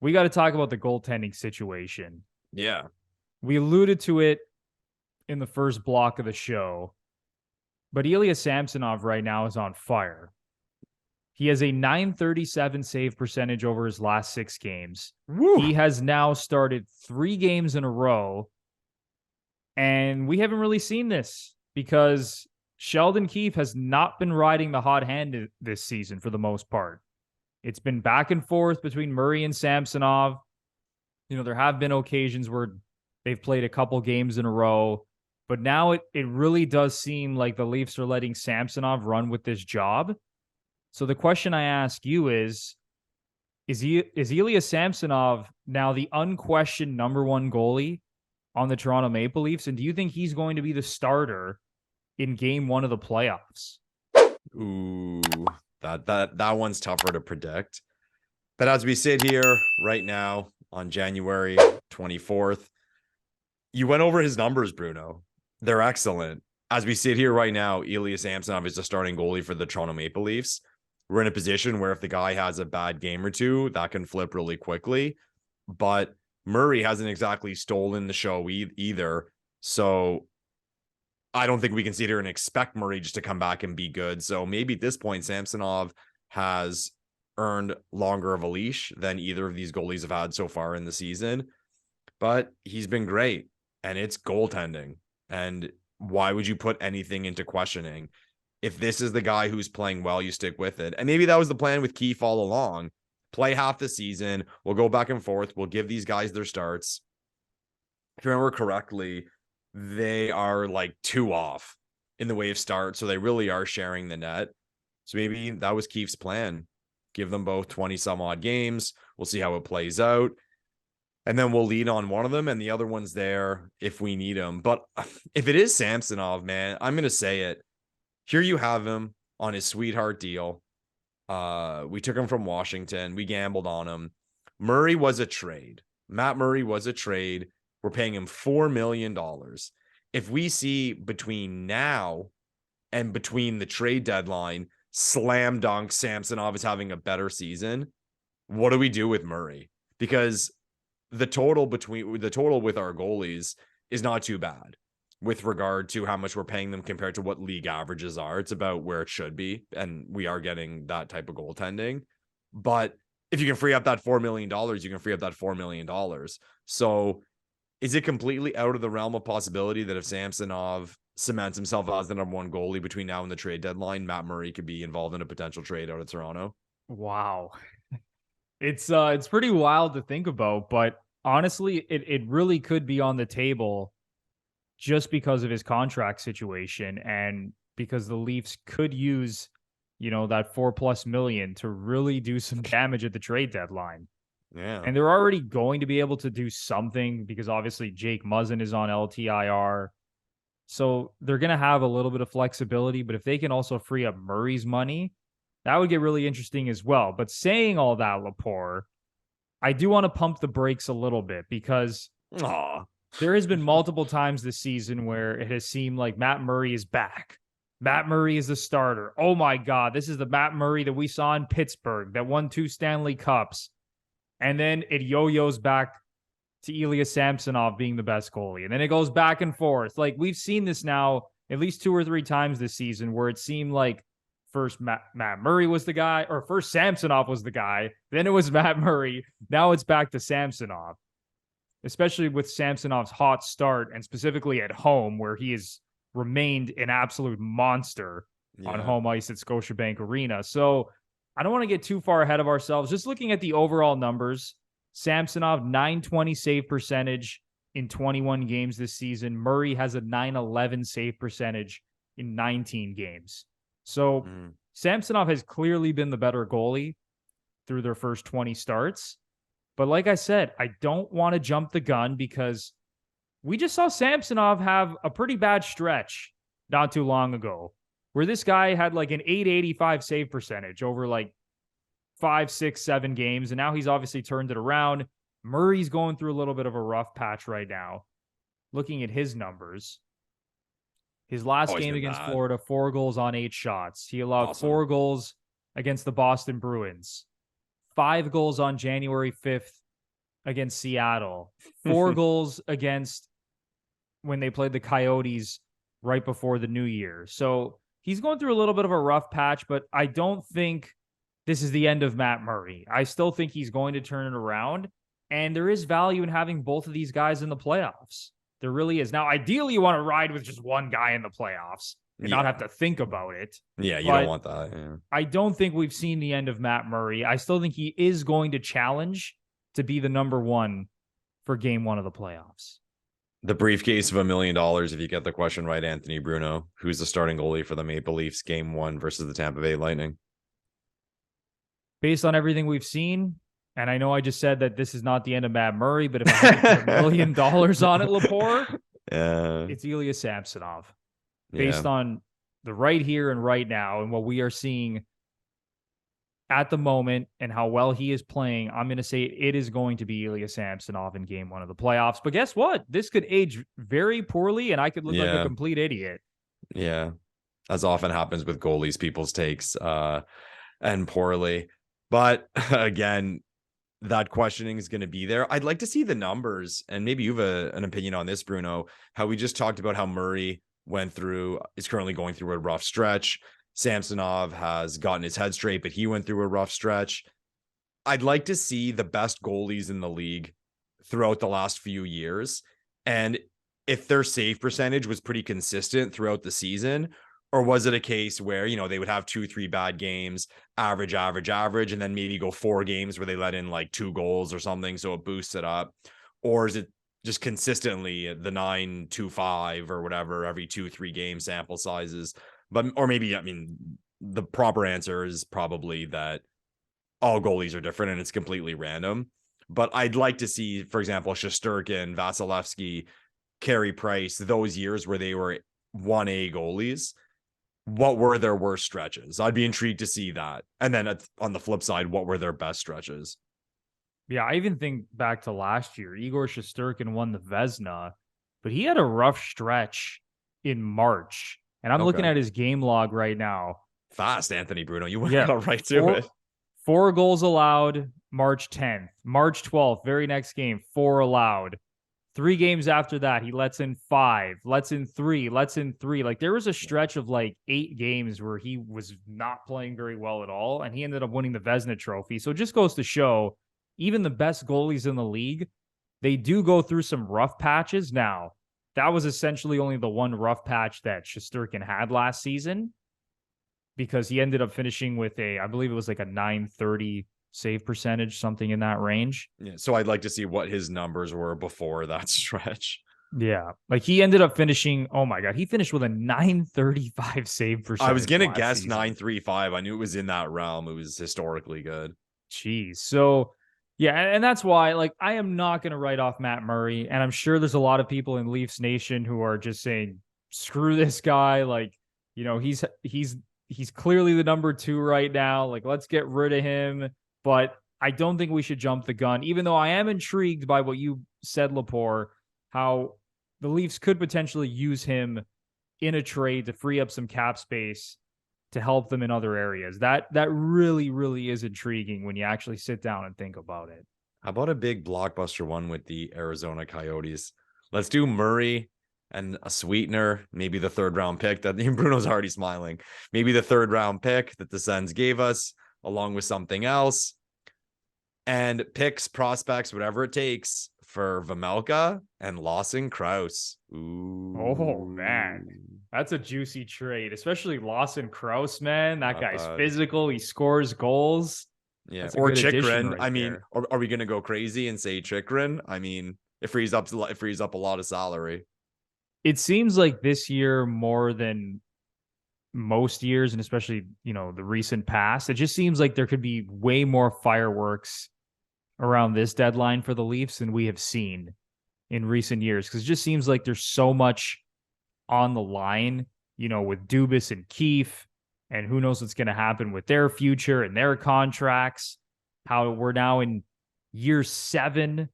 we got to talk about the goaltending situation. Yeah. We alluded to it in the first block of the show, but Ilya Samsonov right now is on fire. He has a .937 save percentage over his last 6 games. Woo. He has now started 3 games in a row, and we haven't really seen this because Sheldon Keefe has not been riding the hot hand this season for the most part. It's been back and forth between Murray and Samsonov. There have been occasions where they've played a couple games in a row, but now it really does seem like the Leafs are letting Samsonov run with this job. So the question I ask you is Ilya Samsonov now the unquestioned number 1 goalie on the Toronto Maple Leafs? And do you think he's going to be the starter in game 1 of the playoffs? Ooh, that one's tougher to predict. But as we sit here right now on January 24th, you went over his numbers, Bruno. They're excellent. As we sit here right now, Ilya Samsonov is the starting goalie for the Toronto Maple Leafs. We're in a position where if the guy has a bad game or two, that can flip really quickly. But Murray hasn't exactly stolen the show either. So I don't think we can sit here and expect Murray just to come back and be good. So maybe at this point, Samsonov has earned longer of a leash than either of these goalies have had so far in the season. But he's been great, and it's goaltending. And why would you put anything into questioning? If this is the guy who's playing well, you stick with it. And maybe that was the plan with Keefe all along. Play half the season. We'll go back and forth. We'll give these guys their starts. If you remember correctly, they are like 2 off in the way of start. So they really are sharing the net. So maybe that was Keefe's plan. Give them both 20 some odd games. We'll see how it plays out. And then we'll lead on one of them and the other one's there if we need him. But if it is Samsonov, man, I'm going to say it. Here you have him on his sweetheart deal. We took him from Washington. We gambled on him. Murray was a trade. Matt Murray was a trade. We're paying him $4 million. If we see between now and between the trade deadline, slam dunk Samsonov is having a better season, what do we do with Murray? Because the total with our goalies is not too bad with regard to how much we're paying them compared to what league averages are. It's about where it should be, and we are getting that type of goaltending. But if you can free up that $4 million, you can free up that $4 million. So is it completely out of the realm of possibility that if Samsonov cements himself as the number 1 goalie between now and the trade deadline, Matt Murray could be involved in a potential trade out of Toronto? Wow. It's pretty wild to think about, but honestly, it really could be on the table just because of his contract situation and because the Leafs could use, that $4+ million to really do some damage at the trade deadline. Yeah. And they're already going to be able to do something because obviously Jake Muzzin is on LTIR. So they're going to have a little bit of flexibility, but if they can also free up Murray's money, that would get really interesting as well. But saying all that, Lepore, I do want to pump the brakes a little bit because there has been multiple times this season where it has seemed like Matt Murray is back. Matt Murray is the starter. Oh my God, this is the Matt Murray that we saw in Pittsburgh that won 2 Stanley Cups. And then it yo-yos back to Ilya Samsonov being the best goalie. And then it goes back and forth. Like we've seen this now at least 2 or 3 times this season where it seemed like first Matt Murray was the guy, or first Samsonov was the guy, then it was Matt Murray. Now it's back to Samsonov, especially with Samsonov's hot start and specifically at home where he has remained an absolute monster on home ice at Scotiabank Arena. So I don't want to get too far ahead of ourselves. Just looking at the overall numbers, Samsonov, .920 save percentage in 21 games this season. Murray has a .911 save percentage in 19 games. So Samsonov has clearly been the better goalie through their first 20 starts. But like I said, I don't want to jump the gun because we just saw Samsonov have a pretty bad stretch not too long ago where this guy had like an .885 save percentage over like 5, 6, 7 games. And now he's obviously turned it around. Murray's going through a little bit of a rough patch right now. Looking at his numbers, his last game against Florida, 4 goals on 8 shots. He allowed 4 goals against the Boston Bruins, 5 goals on January 5th against Seattle, 4 goals against when they played the Coyotes right before the new year. So he's going through a little bit of a rough patch, but I don't think this is the end of Matt Murray. I still think he's going to turn it around, and there is value in having both of these guys in the playoffs. There really is. Now, ideally, you want to ride with just one guy in the playoffs and not have to think about it. Yeah, you don't want that. Yeah. I don't think we've seen the end of Matt Murray. I still think he is going to challenge to be the number one for game 1 of the playoffs. The briefcase of $1 million if you get the question right, Anthony Bruno. Who's the starting goalie for the Maple Leafs game 1 versus the Tampa Bay Lightning? Based on everything we've seen, and I know I just said that this is not the end of Matt Murray, but if I had to put $1 million on it, Lepore, it's Ilya Samsonov. Based on the right here and right now and what we are seeing at the moment and how well he is playing, I'm going to say it is going to be Ilya Samsonov in game 1 of the playoffs. But guess what? This could age very poorly and I could look like a complete idiot. Yeah. As often happens with goalies, people's takes and poorly. But again, that questioning is going to be there. I'd like to see the numbers, and maybe you have an opinion on this, Bruno, how we just talked about how Murray is currently going through a rough stretch. Samsonov has gotten his head straight, but he went through a rough stretch. I'd like to see the best goalies in the league throughout the last few years. And if their save percentage was pretty consistent throughout the season, or was it a case where, they would have 2-3 bad games, average, and then maybe go 4 games where they let in like 2 goals or something, so it boosts it up? Or is it just consistently the 9-2-5 or whatever every 2-3 game sample sizes? Or maybe, the proper answer is probably that all goalies are different and it's completely random. But I'd like to see, for example, Shesterkin, Vasilevsky, Carey Price, those years where they were 1A goalies. What were their worst stretches? I'd be intrigued to see that. And then on the flip side, what were their best stretches? Yeah, I even think back to last year. Igor Shesterkin won the Vezina, but he had a rough stretch in March. And I'm looking at his game log right now. Fast, Anthony Bruno. You went right to it. 4 goals allowed March 10th. March 12th, very next game, 4 allowed. 3 games after that, he lets in 5, lets in 3, lets in 3. Like, there was a stretch of like 8 games where he was not playing very well at all, and he ended up winning the Vezina Trophy. So it just goes to show, even the best goalies in the league, they do go through some rough patches. Now, that was essentially only the one rough patch that Shesterkin had last season, because he ended up finishing with I believe it was like a 930 save percentage, something in that range. Yeah, so I'd like to see what his numbers were before that stretch. Yeah, like he ended up finishing, oh my God, he finished with a 935 save percentage. I was going to guess season. 935. I knew it was in that realm. It was historically good. Jeez. So, yeah, and that's why, like, I am not going to write off Matt Murray, and I'm sure there's a lot of people in Leafs Nation who are just saying, screw this guy. Like, he's clearly the number 2 right now. Like, let's get rid of him. But I don't think we should jump the gun, even though I am intrigued by what you said, Lepore, how the Leafs could potentially use him in a trade to free up some cap space to help them in other areas. That really, really is intriguing when you actually sit down and think about it. How about a big blockbuster one with the Arizona Coyotes? Let's do Murray and a sweetener, maybe the 3rd round pick that Bruno's already smiling. Maybe the 3rd round pick that the Sens gave us, along with something else, and picks, prospects, whatever it takes for Vejmelka and Lawson Crouse. Ooh. Oh, man. That's a juicy trade, especially Lawson Crouse, man. That guy's physical. He scores goals. Yeah. Or Chychrun. Are we going to go crazy and say Chychrun? It frees up a lot of salary. It seems like this year more than most years, and especially, the recent past, it just seems like there could be way more fireworks around this deadline for the Leafs than we have seen in recent years, because it just seems like there's so much on the line, with Dubas and Keefe, and who knows what's going to happen with their future and their contracts, how we're now in year 7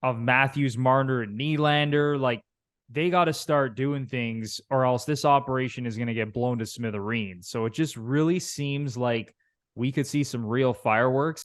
of Matthews, Marner, and Nylander. Like, they got to start doing things, or else this operation is going to get blown to smithereens. So it just really seems like we could see some real fireworks